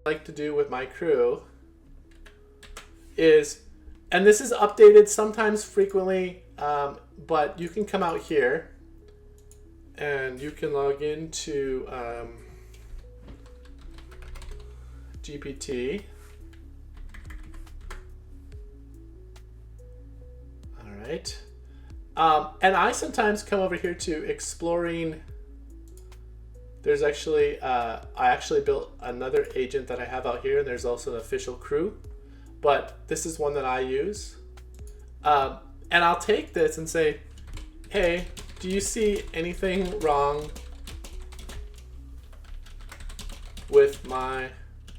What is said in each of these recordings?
like to do with my crew is, and this is updated sometimes frequently, but you can come out here and you can log into GPT. All right. And I sometimes come over here to exploring. There's actually, I actually built another agent that I have out here, and there's also an official crew, but this is one that I use. And I'll take this and say, hey, do you see anything wrong with my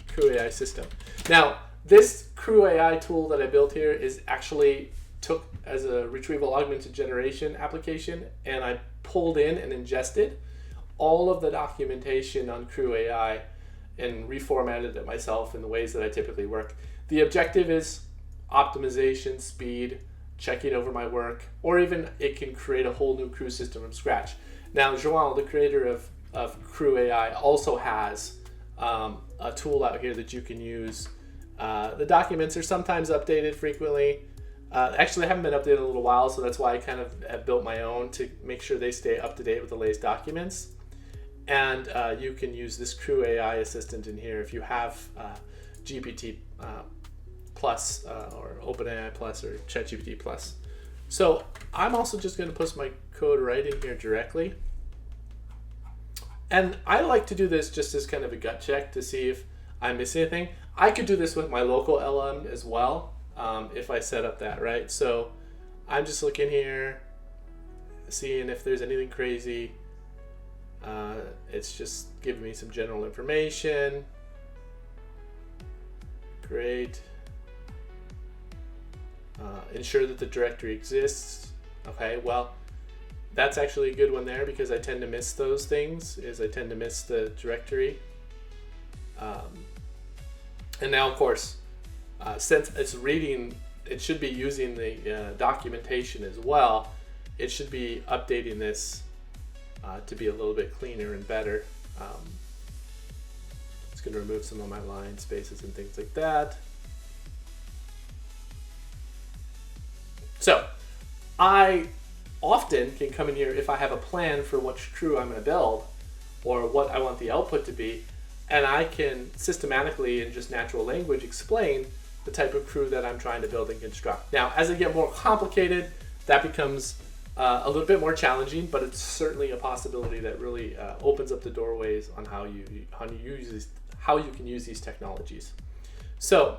Crew AI system? Now, this Crew AI tool that I built here is actually took as a retrieval augmented generation application, and I pulled in and ingested all of the documentation on Crew AI and reformatted it myself in the ways that I typically work. The objective is optimization, speed, checking over my work, or even it can create a whole new crew system from scratch. Now, João, the creator of Crew AI, also has a tool out here that you can use. The documents are sometimes updated frequently. Actually, I haven't been updated in a little while, so that's why I kind of have built my own to make sure they stay up to date with the latest documents. And you can use this Crew AI assistant in here if you have GPT Plus or OpenAI Plus or ChatGPT Plus. So I'm also just going to post my code right in here directly. And I like to do this just as kind of a gut check to see if I miss anything. I could do this with my local LM as well if I set up that, right? So I'm just looking here, seeing if there's anything crazy. It's just giving me some general information. Great. Ensure that the directory exists. Okay, well, that's actually a good one there because I tend to miss those things, I tend to miss the directory. And now, of course, since it's reading, it should be using the documentation as well. It should be updating this to be a little bit cleaner and better. It's going to remove some of my line spaces and things like that. So I often can come in here if I have a plan for which crew I'm going to build or what I want the output to be, and I can systematically in just natural language explain the type of crew that I'm trying to build and construct. Now, as I get more complicated, that becomes a little bit more challenging, but it's certainly a possibility that really opens up the doorways on how you can use these technologies. So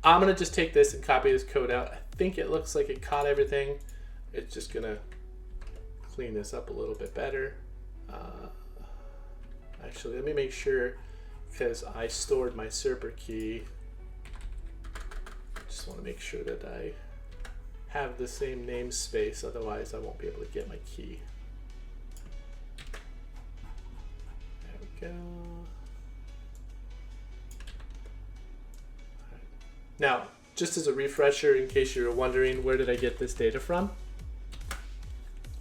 I'm going to just take this and copy this code out. I think it looks like it caught everything. It's just going to clean this up a little bit better. Actually, let me make sure, because I stored my server key. Just want to make sure that I have the same namespace, otherwise I won't be able to get my key. There we go. Right. Now, just as a refresher, in case you're wondering where did I get this data from?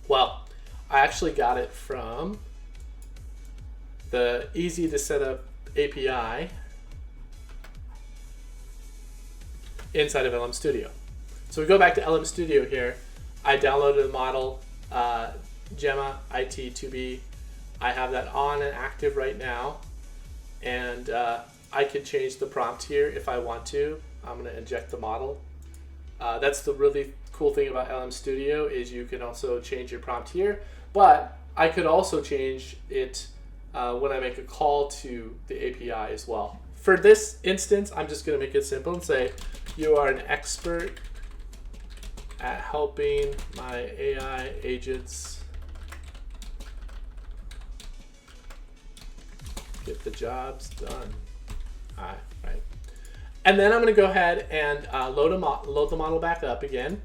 Well, I actually got it from the easy to set up API inside of LM Studio. So we go back to LM Studio here. I downloaded a model, Gemma IT2B. I have that on and active right now. And I can change the prompt here if I want to. I'm going to inject the model. That's the really cool thing about LM Studio is you can also change your prompt here. But I could also change it when I make a call to the API as well. For this instance, I'm just going to make it simple and say, you are an expert at helping my AI agents get the jobs done. All right. And then I'm going to go ahead and load the model back up again.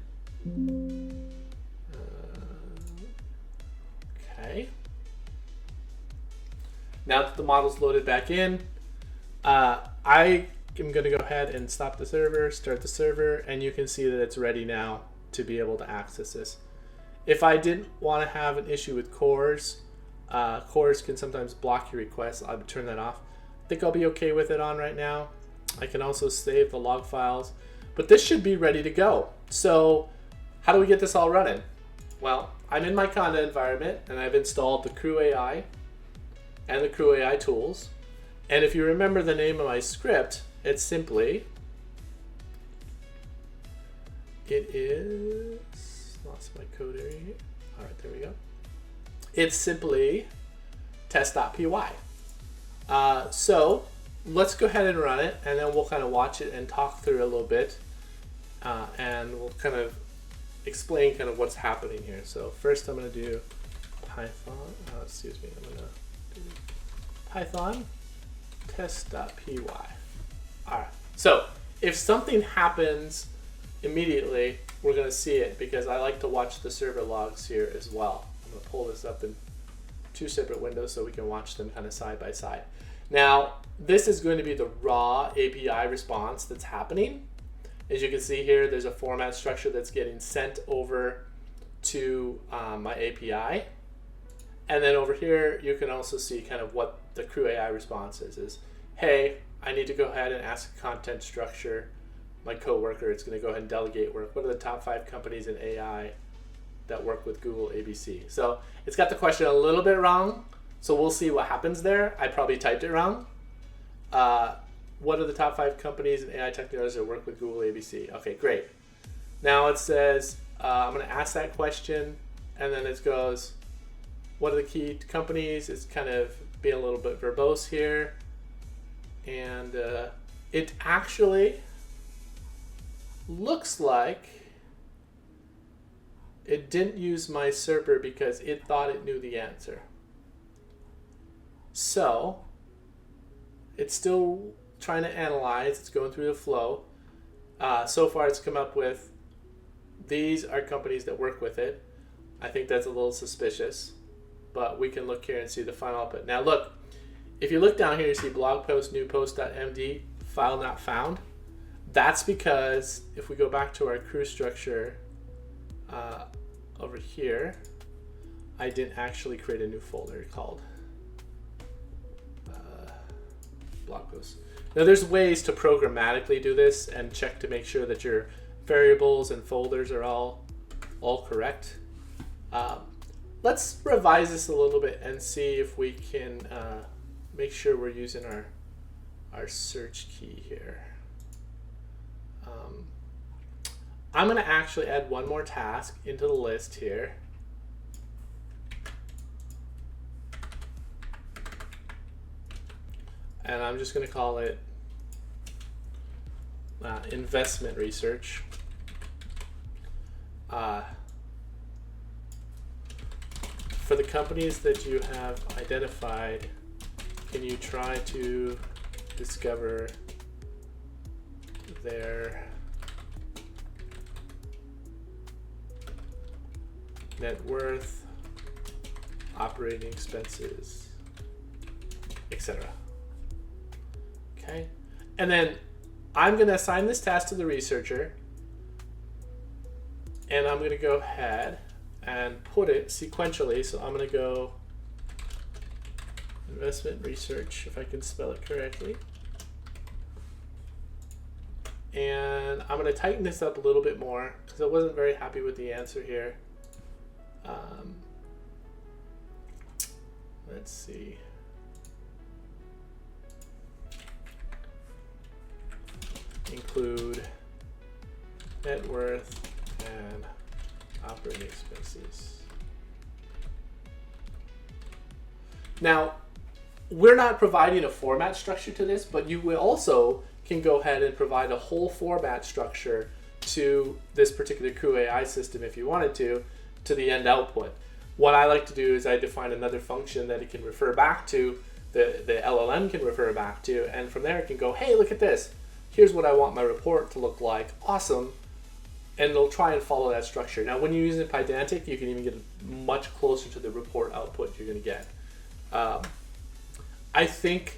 Okay. Now that the model's loaded back in, I am going to go ahead and stop the server, start the server, and you can see that it's ready now to be able to access this. If I didn't want to have an issue with cores, cores can sometimes block your requests. I would turn that off. think I'll be okay with it on right now. I can also save the log files, but this should be ready to go. So how do we get this all running? Well, I'm in my Conda environment and I've installed the Crew AI and the Crew AI tools. And if you remember the name of my script, it's simply, it is, lost my code area here. All right, there we go. It's simply test.py. So let's go ahead and run it, and then we'll kind of watch it and talk through it a little bit, and we'll kind of explain kind of what's happening here. So first I'm going to do Python, I'm going to do Python test.py. All right, so if something happens immediately, we're going to see it because I like to watch the server logs here as well. I'm going to pull this up in two separate windows so we can watch them kind of side by side. Now, this is going to be the raw API response that's happening. As you can see here, there's a format structure that's getting sent over to my API. And then over here, you can also see kind of what the Crew AI response is hey, I need to go ahead and ask a content structure. My coworker, it's going to go ahead and delegate work. What are the top 5 companies in AI that work with Google ABC? So it's got the question a little bit wrong. So we'll see what happens there. I probably typed it wrong. What are the top 5 companies in AI technologies that work with Google ABC? Okay, great. Now it says, I'm going to ask that question, and then it goes, what are the key companies? It's kind of being a little bit verbose here. And it actually looks like it didn't use my server because it thought it knew the answer. So it's still trying to analyze. It's going through the flow. So far it's come up with, these are companies that work with it. I think that's a little suspicious, but we can look here and see the final output. Now look, if you look down here, you see blog post, new post.md, file not found. That's because if we go back to our crew structure over here, I didn't actually create a new folder called blog posts. Now there's ways to programmatically do this and check to make sure that your variables and folders are all correct. Let's revise this a little bit and see if we can make sure we're using our search key here. I'm going to actually add one more task into the list here. And I'm just going to call it investment research. For the companies that you have identified, can you try to discover their net worth, operating expenses, etc. Okay, and then I'm going to assign this task to the researcher, and I'm going to go ahead and put it sequentially. So I'm going to go investment research, if I can spell it correctly. And I'm going to tighten this up a little bit more because I wasn't very happy with the answer here. Let's see. Include net worth and operating expenses. Now, we're not providing a format structure to this, but you will also can go ahead and provide a whole format structure to this particular Crew AI system if you wanted to the end output. What I like to do is I define another function that it can refer back to, the LLM can refer back to, and from there it can go, hey, look at this. Here's what I want my report to look like. Awesome. And it'll try and follow that structure. Now, when you're using Pydantic, you can even get much closer to the report output you're going to get. I think